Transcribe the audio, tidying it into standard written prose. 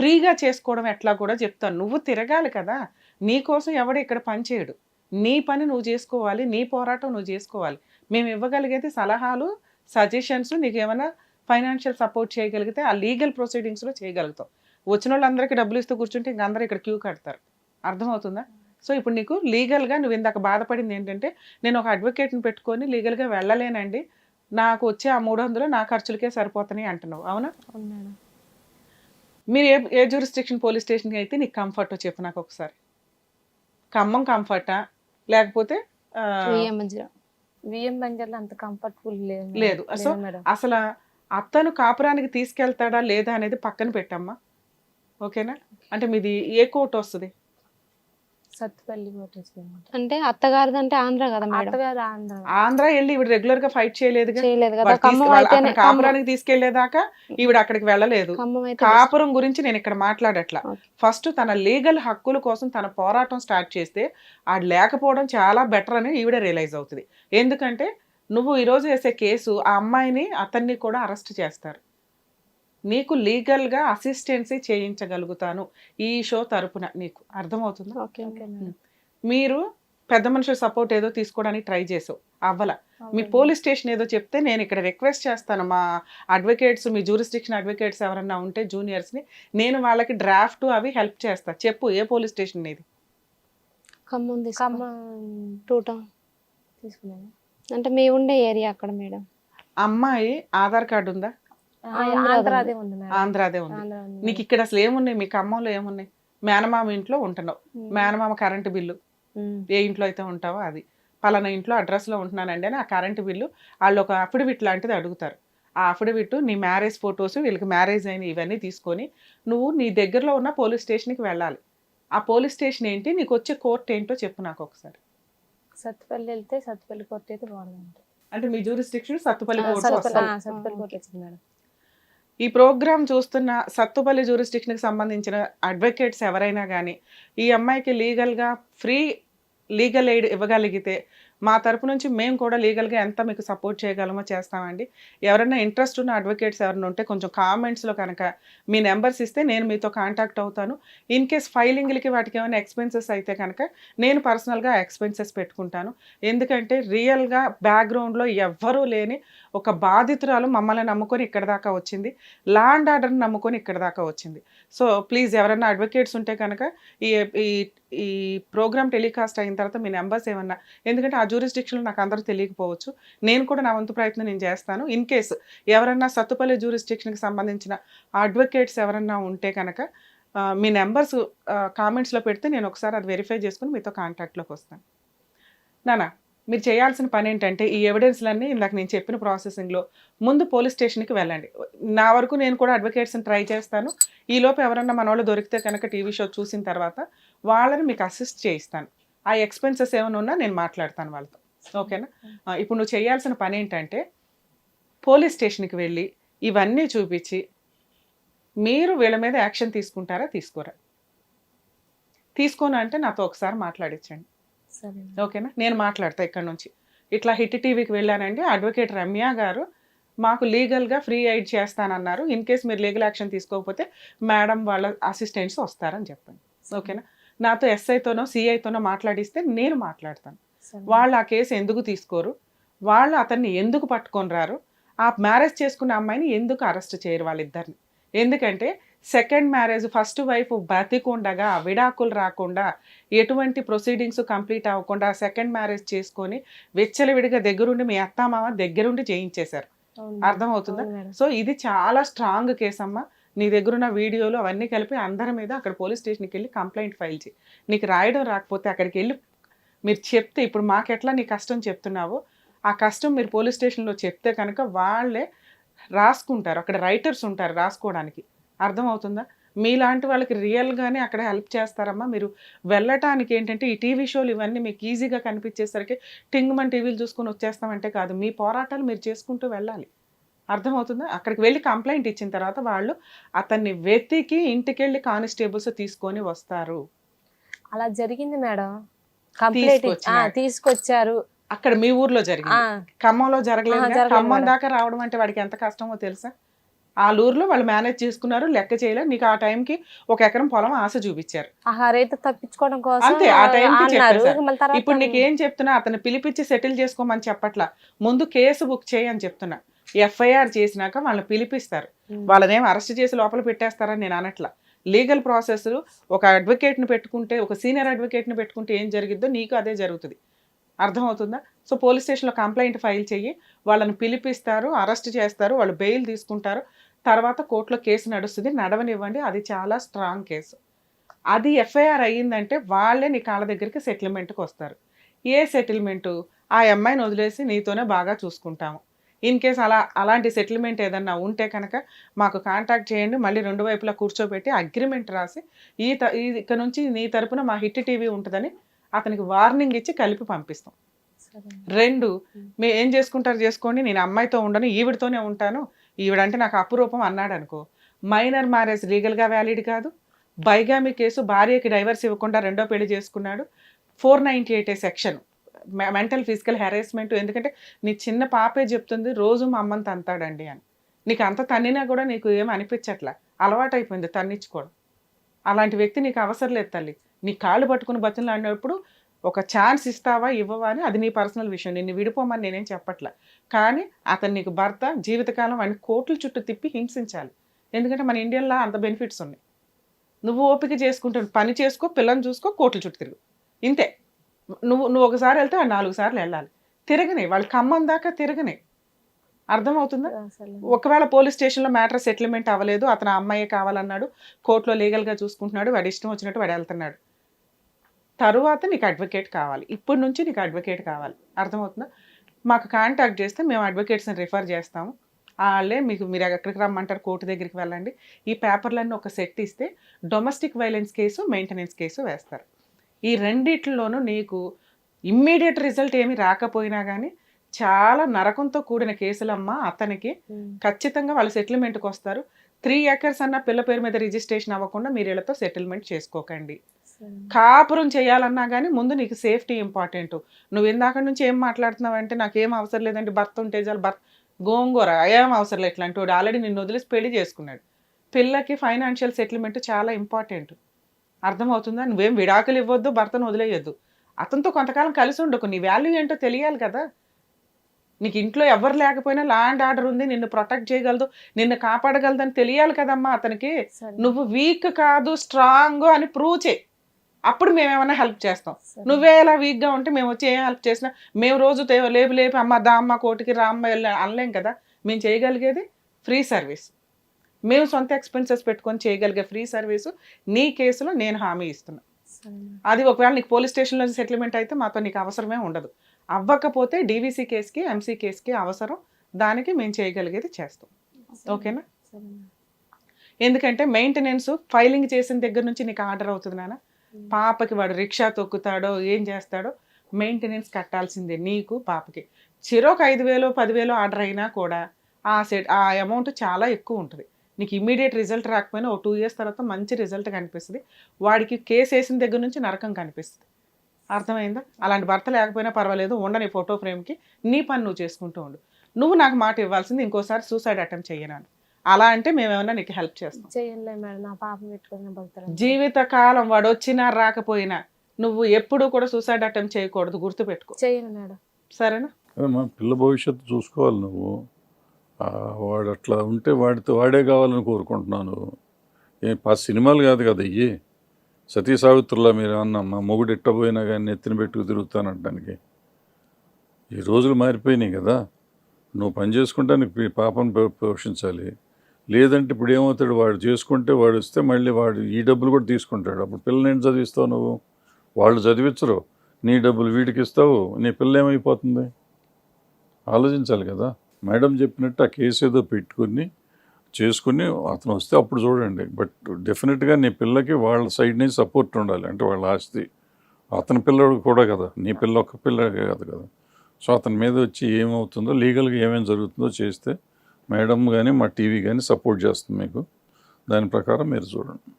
ఫ్రీగా చేసుకోవడం ఎట్లా కూడా చెప్తాను. నువ్వు తిరగాలి కదా! నీ కోసం ఎవడు ఇక్కడ పని చేయడు. నీ పని నువ్వు చేసుకోవాలి. నీ పోరాటం నువ్వు చేసుకోవాలి. మేము ఇవ్వగలిగేది సలహాలు, సజెషన్స్, నీకేమైనా ఫైనాన్షియల్ సపోర్ట్ చేయగలిగితే ఆ లీగల్ ప్రొసీడింగ్స్‌లో చేయగలుగుతాం. వచ్చినోళ్ళందరికీ డబ్బులు ఇస్తూ కూర్చుంటే ఇంక అందరూ ఇక్కడ క్యూ కడతారు. అర్థమవుతుందా? సో, ఇప్పుడు నీకు లీగల్‌గా నువ్వు ఇందాక బాధపడింది ఏంటంటే, నేను ఒక అడ్వకేట్‌ని పెట్టుకొని లీగల్‌గా వెళ్ళలేనండి. నాకు వచ్చే ఆ 300 నా ఖర్చులకే సరిపోతున్నాయి అంటున్నావు. అవునా? అవును మేడం. మీరు ఏ జ్యూరిస్డిక్షన్ పోలీస్ స్టేషన్‌కి అయితే నీకు కంఫర్టో చెప్పు నాకొకసారి. ఖమ్మం కంఫర్టా? లేకపోతే విఎం మంచిగా విఎం బంజర్లో అంత కంఫర్టబుల్ లేదు మేడం. లేదు. సో, లేదు మేడం. అసల అతను కాపురానికి తీసుకెళ్తాడా లేదా అనేది పక్కన పెట్టమ్మా. ఓకేనా? అంటే మీది ఏ కోర్టొస్తది? సత్తుపల్లి కోటేశ్వరి అనమాట. అంటే అత్తగారిదంటే ఆంధ్ర కదా మేడం. అత్తగారు ఆంధ్ర. ఆంధ్ర ఎళ్లి ఈవిడ రెగ్యులర్‌గా ఫైట్ చేయలేదుగా? చేయలేదు కదా. వాడు ఖమ్మం వాళ్ళ అయితేనే అతను కాపురానికి తీసుకెళ్ళేదాకా ఈవిడ అక్కడికి వెళ్ళలేదు. ఖమ్మం అయితే కాపురం గురించి నేను ఇక్కడ మాట్లాడట్లా. ఓకే. ఫస్ట్ తన లీగల్ హక్కుల కోసం తన పోరాటం స్టార్ట్ చేస్తే ఆడు లేకపోవడం చాలా బెటర్ అని ఈవిడ రియలైజ్ అవుతది. ఎందుకంటే నువ్వు ఈరోజు వేసే కేసు ఆ అమ్మాయిని అతన్ని కూడా అరెస్ట్ చేస్తారు. నీకు లీగల్‌గా అసిస్టెన్సీ చేయించగలుగుతాను ఈ షో తరపున నీకు. అర్థమవుతుందా? Okay okay madam. మీరు పెద్ద మనుషుల సపోర్ట్ ఏదో తీసుకోవడానికి ట్రై చేసావు. అవ్వల. మీ అవును. పోలీస్ స్టేషన్ ఏదో చెప్తే నేను ఇక్కడ రిక్వెస్ట్ చేస్తాను మా అడ్వకేట్స్, మీ జ్యూరిస్డిక్షన్ అడ్వకేట్స్ ఎవరన్నా ఉంటే జూనియర్స్‌ని నేను వాళ్ళకి డ్రాఫ్ట్ అవి హెల్ప్ చేస్తా. చెప్పు ఏ పోలీస్ స్టేషన్ నీది? ఖమ్మం ఖమ్మం టూ టౌన్ తీసుకున్నాను. అంటే మీ ఉండే ఏరియా అక్కడ మేడం. అమ్మాయి ఆధార్ కార్డు ఉందా? ఆంధ్రాదే ఉంది మేడం. ఆంధ్రాదే ఉంది. ఆంధ్ర ఉంది నీకు ఇక్కడ అసలు ఏమున్నాయి? మీ ఖమ్మంలో ఏమున్నాయి? మేనమామ ఇంట్లో ఉంటున్నావు. మేనమామ కరెంటు బిల్లు ఏ ఇంట్లో అయితే ఉంటావో అది. పలానా ఇంట్లో అడ్రస్‌లో ఉంటున్నానండి అని ఆ కరెంటు బిల్లు వాళ్ళు ఒక అఫిడవిట్ లాంటిది అడుగుతారు. ఆ అఫిడవిట్ నీ మ్యారేజ్ ఫోటోస్ వీళ్ళకి మ్యారేజ్ అయిన ఇవన్నీ తీసుకొని నువ్వు నీ దగ్గరలో ఉన్న పోలీస్ స్టేషన్‌కి వెళ్ళాలి. ఆ పోలీస్ స్టేషన్ ఏంటి? నీకు వచ్చే కోర్ట్ ఏంటో చెప్పు నాకు ఒకసారి. సత్తుపల్లి వెళ్తే సత్తుపల్లి కోర్టు అయితే బాగుందండి. అంటే మీ జ్యూరిస్డిక్షన్ సత్తుపల్లి కోర్టు వస్తుంది. సత్తుపల్లి కోర్టు వచ్చింది మేడం. ఈ ప్రోగ్రామ్ చూస్తున్న సత్తుపల్లి జ్యూరిస్డిక్షన్‌కి సంబంధించిన అడ్వకేట్స్ ఎవరైనా కానీ ఈ అమ్మాయికి లీగల్‌గా ఫ్రీ లీగల్ ఎయిడ్ ఇవ్వగలిగితే మా తరపు నుంచి మేము కూడా లీగల్‌గా ఎంత మీకు సపోర్ట్ చేయగలమో చేస్తామండి. ఎవరైనా ఇంట్రెస్ట్ ఉన్న అడ్వకేట్స్ ఎవరైనా ఉంటే కొంచెం కామెంట్స్‌లో కనుక మీ నెంబర్స్ ఇస్తే నేను మీతో కాంటాక్ట్ అవుతాను. ఇన్ కేస్ ఫైలింగ్‌లకి వాటికి ఏమైనా ఎక్స్‌పెన్సెస్ అయితే కనుక నేను పర్సనల్‌గా ఎక్స్‌పెన్సెస్ పెట్టుకుంటాను. ఎందుకంటే రియల్‌గా బ్యాక్‌గ్రౌండ్‌లో ఎవ్వరూ లేని ఒక బాధితురాలు మమ్మల్ని నమ్ముకొని ఇక్కడి దాకా వచ్చింది. లా అండ్ ఆర్డర్‌ని నమ్ముకొని ఇక్కడి దాకా వచ్చింది. సో, ప్లీజ్ ఎవరైనా అడ్వకేట్స్ ఉంటే కనుక ఈ ఈ ఈ ప్రోగ్రామ్ టెలికాస్ట్ అయిన తర్వాత మీ నెంబర్స్ ఏమన్నా ఎందుకంటే ఆ జ్యూరిస్డిక్షన్‌లో నాకు అందరూ తెలియకపోవచ్చు. నేను కూడా నా వంతు ప్రయత్నం నేను చేస్తాను. ఇన్ కేస్ ఎవరన్నా సత్తుపల్లి జ్యూరిస్డిక్షన్‌కి సంబంధించిన అడ్వకేట్స్ ఎవరన్నా ఉంటే కనుక మీ నెంబర్స్ కామెంట్స్‌లో పెడితే నేను ఒకసారి అది వెరిఫై చేసుకొని మీతో కాంటాక్ట్‌లోకి వస్తాను. నాన్న మీరు చేయాల్సిన పని ఏంటంటే ఈ ఎవిడెన్స్‌లన్నీ ఇందాక నేను చెప్పిన ప్రాసెసింగ్‌లో ముందు పోలీస్ స్టేషన్‌కి వెళ్ళండి. నా వరకు నేను కూడా అడ్వకేట్స్‌ని ట్రై చేస్తాను. ఈలోపు ఎవరన్నా మనోళ్ళు దొరికితే కనుక టీవీ షో చూసిన తర్వాత వాళ్ళని మీకు అసిస్ట్ చేయిస్తాను. ఆ ఎక్స్‌పెన్సెస్ ఏమైనా ఉన్నా నేను మాట్లాడతాను వాళ్ళతో. ఓకేనా? ఇప్పుడు నువ్వు చేయాల్సిన పని ఏంటంటే పోలీస్ స్టేషన్‌కి వెళ్ళి ఇవన్నీ చూపించి మీరు వీళ్ళ మీద యాక్షన్ తీసుకుంటారా? తీసుకోరా? తీసుకోను అంటే నాతో ఒకసారి మాట్లాడించండి. సరే. ఓకేనా? నేను మాట్లాడతా ఇక్కడ నుంచి. ఇట్లా హిట్ టీవీకి వెళ్ళానండి. అడ్వకేట్ రమ్య గారు మాకు లీగల్‌గా ఫ్రీ ఎయిడ్ చేస్తానన్నారు. ఇన్ కేస్ మీరు లీగల్ యాక్షన్ తీసుకోకపోతే మేడం వాళ్ళ అసిస్టెంట్స్ వస్తారని చెప్పండి. ఓకేనా? నాతో ఎస్ఐతోనో, సీఐతోనో మాట్లాడిస్తే నేను మాట్లాడతాను. సరే. వాళ్ళు ఆ కేసు ఎందుకు తీసుకోరు? వాళ్ళు అతన్ని ఎందుకు పట్టుకొని రారు? ఆ మ్యారేజ్ చేసుకున్న అమ్మాయిని ఎందుకు అరెస్ట్ చేయరు వాళ్ళిద్దరిని? ఎందుకంటే సెకండ్ మ్యారేజ్ ఫస్ట్ వైఫ్ బ్రతికుండగా విడాకులు రాకుండా ఎటువంటి ప్రొసీడింగ్స్ కంప్లీట్ అవ్వకుండా సెకండ్ మ్యారేజ్ చేసుకొని విచ్చలవిడిగా దగ్గరుండి మీ అత్తామామ దగ్గరుండి చేయించేశారు. అవును. అర్థమవుతుందా? అవును మేడం. సో ఇది చాలా స్ట్రాంగ్ కేసు అమ్మా. నీ దగ్గరున్న వీడియోలు అవన్నీ కలిపి అందరి మీద అక్కడ పోలీస్ స్టేషన్‌కి వెళ్ళి కంప్లైంట్ ఫైల్ చేయి. నీకు రాయడం రాకపోతే అక్కడికి వెళ్ళి మీరు చెప్తే ఇప్పుడు మాకెట్లా నీ కష్టం చెప్తున్నావో ఆ కష్టం మీరు పోలీస్ స్టేషన్‌లో చెప్తే కనుక వాళ్ళే రాసుకుంటారు. అక్కడ రైటర్స్ ఉంటారు రాసుకోవడానికి. అర్థమవుతుందా? మీలాంటి వాళ్ళకి రియల్‌గానే అక్కడ హెల్ప్ చేస్తారమ్మా. మీరు వెళ్ళటానికి ఏంటంటే ఈ టీవీ షోలు ఇవన్నీ మీకు ఈజీగా కనిపించేసరికి టింగుమని టీవీలు చూసుకొని వచ్చేస్తామంటే కాదు. మీ పోరాటాలు మీరు చేసుకుంటూ వెళ్ళాలి. అర్థమవుతుందా? అక్కడికి వెళ్ళి కంప్లెయింట్ ఇచ్చిన తర్వాత వాళ్ళు అతన్ని వెతికి ఇంటికెళ్ళి కానిస్టేబుల్స్ తీసుకొని వస్తారు. అలా జరిగింది మేడం. కంప్లైంట్ తీసుకొచ్చినాడు. తీసుకొచ్చారు. అక్కడ మీ ఊర్లో ఆ, జరిగింది. ఖమ్మంలో జరగలేదుగా. జరగలేదు ఖమ్మం మేడం. దాకా రావడం అంటే వాడికి ఎంత కష్టమో తెలుసా? ఊర్లో వాళ్ళు మేనేజ్ చేసుకున్నారు, లెక్క చేయలేదు, నీకు ఆ టైంకి 1 ఎకరం పొలం ఆశ చూపించారు ఆ రైతు తప్పించుకోవడం కోసం అంతే, ఆ టైంకి అన్నారు. చెప్పేశారు. మళ్ళీ తర్వాత ఇప్పుడు నీకు ఏం చెప్తున్నా, అతను పిలిపించి సెటిల్ చేసుకోమని చెప్పట్లా, ముందు కేసు బుక్ చేయి అని చెప్తున్నా. ఎఫ్ఐఆర్ చేసినాక వాళ్ళని పిలిపిస్తారు, వాళ్ళనేం అరెస్ట్ చేసి లోపల పెట్టేస్తారని నేను అనట్లా. లీగల్ ప్రాసెస్, ఒక అడ్వకేట్ని పెట్టుకుంటే, ఒక సీనియర్ అడ్వకేట్ని పెట్టుకుంటే ఏం జరిగిద్దో నీకు అదే జరుగుతుంది. అర్థమవుతుందా? సో పోలీస్ స్టేషన్లో కంప్లైంట్ ఫైల్ చెయ్యి, వాళ్ళని పిలిపిస్తారు, అరెస్ట్ చేస్తారు, వాళ్ళు బెయిల్ తీసుకుంటారు, తర్వాత కోర్టులో కేసు నడుస్తుంది, నడవనివ్వండి. అది చాలా స్ట్రాంగ్ కేసు. అది ఎఫ్ఐఆర్ అయ్యిందంటే వాళ్ళే నీ కాళ్ళ దగ్గరికి సెటిల్మెంట్కి వస్తారు. ఏ సెటిల్మెంటు? ఆ అమ్మాయిని వదిలేసి నీతోనే బాగా చూసుకుంటాము. ఇన్ కేస్ అలాంటి సెటిల్మెంట్ ఏదన్నా ఉంటే కనుక మాకు కాంటాక్ట్ చేయండి, మళ్ళీ 2 వైపులా కూర్చోబెట్టి అగ్రిమెంట్ రాసి ఇక నుంచి నీ తరపున మా హిట్ టీవీ ఉంటుందని అతనికి వార్నింగ్ ఇచ్చి కలిపి పంపిస్తాం. 2, మీరు ఏం చేసుకుంటారు చేసుకోండి, నేను అమ్మాయితో ఉండను, ఈవిడతోనే ఉంటాను, ఈవిడంటే నాకు అపురూపం అన్నాడు అనుకో, మైనర్ మ్యారేజ్ లీగల్గా వ్యాలిడ్ కాదు. బైగామి కేసు, భార్యకి డైవర్స్ ఇవ్వకుండా రెండో పెళ్లి చేసుకున్నాడు. 498 సెక్షన్ మెంటల్ ఫిజికల్ హెరాస్మెంట్. ఎందుకంటే నీ చిన్న పాపే చెప్తుంది రోజు మా అమ్మని తంతాడండి అని. నీకు అంత తన్నినా కూడా నీకు ఏమి అనిపించట్లా, అలవాటైపోయింది తన్నించుకోవడం. అలాంటి వ్యక్తి నీకు అవసరం లేదు తల్లి. నీ కాళ్ళు పట్టుకుని బతులాడినప్పుడు ఒక ఛాన్స్ ఇస్తావా ఇవ్వవా అని అది నీ పర్సనల్ విషయం, నిన్ను విడిపోమని నేనేం చెప్పట్లా. కానీ అతను నీకు భర్త, జీవితకాలం వాడిని కోర్టుల చుట్టూ తిప్పి హింసించాలి. ఎందుకంటే మన ఇండియన్లో అంత బెనిఫిట్స్ ఉన్నాయి. నువ్వు ఓపిక చేసుకుంటావు, పని చేసుకో, పిల్లని చూసుకో, కోర్టుల చుట్టూ తిరుగు, ఇంతే. నువ్వు ఒకసారి వెళ్తే వాడు 4 సార్లు వెళ్ళాలి. తిరగనే, వాళ్ళు ఖమ్మం దాకా తిరగనే. అర్థమవుతుందా? ఒకవేళ పోలీస్ స్టేషన్లో మ్యాటర్ సెటిల్మెంట్ అవ్వలేదు, అతను అమ్మాయే కావాలన్నాడు, కోర్టులో లీగల్గా చూసుకుంటున్నాడు, వాడి ఇష్టం వచ్చినట్టు వాడు వెళ్తున్నాడు, తరువాత నీకు అడ్వకేట్ కావాలి. ఇప్పటి నుంచి నీకు అడ్వకేట్ కావాలి. అర్థమవుతుందా? మాకు కాంటాక్ట్ చేస్తే మేము అడ్వకేట్స్ని రిఫర్ చేస్తాము. వాళ్ళే మీరు ఎక్కడికి రమ్మంటారు, కోర్టు దగ్గరికి వెళ్ళండి, ఈ పేపర్లన్నీ ఒక సెట్ ఇస్తే domestic violence case, maintenance case వేస్తారు. ఈ రెండిట్లోనూ నీకు ఇమ్మీడియట్ రిజల్ట్ ఏమి రాకపోయినా కానీ చాలా నరకంతో కూడిన కేసులమ్మ. అతనికి ఖచ్చితంగా వాళ్ళు సెటిల్మెంట్కి వస్తారు. 3 acres అన్న పిల్ల పేరు మీద రిజిస్ట్రేషన్ అవ్వకుండా మీరు వీళ్ళతో సెటిల్మెంట్ చేసుకోకండి. కాపురం చేయాలన్నా కానీ ముందు నీకు సేఫ్టీ ఇంపార్టెంట్. నువ్వు ఇందాక నుంచి ఏం మాట్లాడుతున్నావు అంటే నాకేం అవసరం లేదంటే భర్త ఉంటే చాలు, భర్త గోంగూర ఏం అవసరం లేదు, ఇట్లాంటి వాడు ఆల్రెడీ నిన్ను వదిలేసి పెళ్లి చేసుకున్నాడు. పిల్లకి ఫైనాన్షియల్ సెటిల్మెంట్ చాలా ఇంపార్టెంట్. అర్థమవుతుందా? నువ్వేం విడాకులు ఇవ్వద్దు, భర్తను వదిలేయొద్దు, అతనితో కొంతకాలం కలిసి ఉండకు, నీ వాల్యూ ఏంటో తెలియాలి కదా. నీకు ఇంట్లో ఎవరు లేకపోయినా ల్యాండ్ ఆర్డర్ ఉంది, నిన్ను ప్రొటెక్ట్ చేయగలదు, నిన్ను కాపాడగలదని తెలియాలి కదమ్మా అతనికి. నువ్వు వీక్ కాదు, స్ట్రాంగ్ అని ప్రూవ్ చేయి, అప్పుడు మేమేమైనా హెల్ప్ చేస్తాం. నువ్వే ఇలా వీక్గా ఉంటే మేము వచ్చి ఏం హెల్ప్ చేసినా, మేము రోజు లేపి అమ్మ దా అమ్మ కోటికి రా అమ్మ అనలేం కదా. మేము చేయగలిగేది ఫ్రీ సర్వీస్, మేము సొంత ఎక్స్పెన్సెస్ పెట్టుకొని చేయగలిగే ఫ్రీ సర్వీసు నీ కేసులో నేను హామీ ఇస్తున్నా. అది ఒకవేళ నీకు పోలీస్ స్టేషన్లో సెటిల్మెంట్ అయితే మాతో నీకు అవసరమే ఉండదు. అవ్వకపోతే డీవీసీ కేసుకి, ఎంసీ కేసుకి అవసరం, దానికి మేము చేయగలిగేది చేస్తాం. ఓకేనా? ఎందుకంటే మెయింటెనెన్స్ ఫైలింగ్ చేసిన దగ్గర నుంచి నీకు ఆర్డర్ అవుతుంది నాన్న. పాపకి వాడు రిక్షా తొక్కుతాడో ఏం చేస్తాడో మెయింటెనెన్స్ కట్టాల్సిందే నీకు, పాపకి. చిరోకు 5,000 10,000 ఆర్డర్ అయినా కూడా ఆ అమౌంట్ చాలా ఎక్కువ ఉంటుంది. నీకు ఇమ్మీడియట్ రిజల్ట్ రాకపోయినా ఓ 2 years తర్వాత మంచి రిజల్ట్ కనిపిస్తుంది. వాడికి కేసు వేసిన దగ్గర నుంచి నరకం కనిపిస్తుంది. అర్థమైందా? అలాంటి భర్త లేకపోయినా పర్వాలేదు, ఉండని ఫోటో ఫ్రేమ్కి, నీ పని నువ్వు చేసుకుంటూ ఉండు. నువ్వు నాకు మాట ఇవ్వాల్సింది ఇంకోసారి సూసైడ్ అటెంప్ట్ చెయ్యనాను. అలా అంటే మేమేమన్నా నీకు హెల్ప్ చేస్తాం. జీవితకాలం వాడు వచ్చినా రాకపోయినా నువ్వు ఎప్పుడు కూడా సూసైడ్ అటెంప్ట్ చేయకూడదు, గుర్తుపెట్టుకో. సరేనా? పిల్ల భవిష్యత్తు చూసుకోవాలి నువ్వు. వాడు అట్లా ఉంటే వాడే కావాలని కోరుకుంటున్నాను. సినిమాలు కాదు కదా ఇవి. సతీ సావిత్రులా మీరు అన్నమ్మా, మొగుడు ఎట్టబోయినా కానీ నెత్తిన పెట్టుకు తిరుగుతానంటానికి. ఈ రోజులు మారిపోయినాయి కదా. నువ్వు పని చేసుకుంటే నీకు పాపను పోషించాలి. లేదంటే ఇప్పుడు ఏమవుతాడు, వాడు చేసుకుంటే వాడు వస్తే మళ్ళీ వాడు ఈ డబ్బులు కూడా తీసుకుంటాడు. అప్పుడు పిల్లని ఏంటి చదివిస్తావు నువ్వు? వాళ్ళు చదివించరు, నీ డబ్బులు వీడికి ఇస్తావు, నీ పిల్ల ఏమైపోతుంది? ఆలోచించాలి కదా. మేడం చెప్పినట్టు ఆ కేసు ఏదో పెట్టుకుని చేసుకుని అతను వస్తే అప్పుడు చూడండి. బట్ డెఫినెట్గా నీ పిల్లకి వాళ్ళ సైడ్ నుంచి సపోర్ట్ ఉండాలి. అంటే వాళ్ళ ఆస్తి అతని పిల్లడు కూడా కదా, నీ పిల్ల ఒక్క పిల్లడే కాదు కదా. సో అతని మీద వచ్చి ఏమవుతుందో, లీగల్గా ఏమేమి జరుగుతుందో చేస్తే మేడం కానీ మా టీవీ కానీ సపోర్ట్ చేస్తుంది మీకు. దాని ప్రకారం మీరు చూడండి.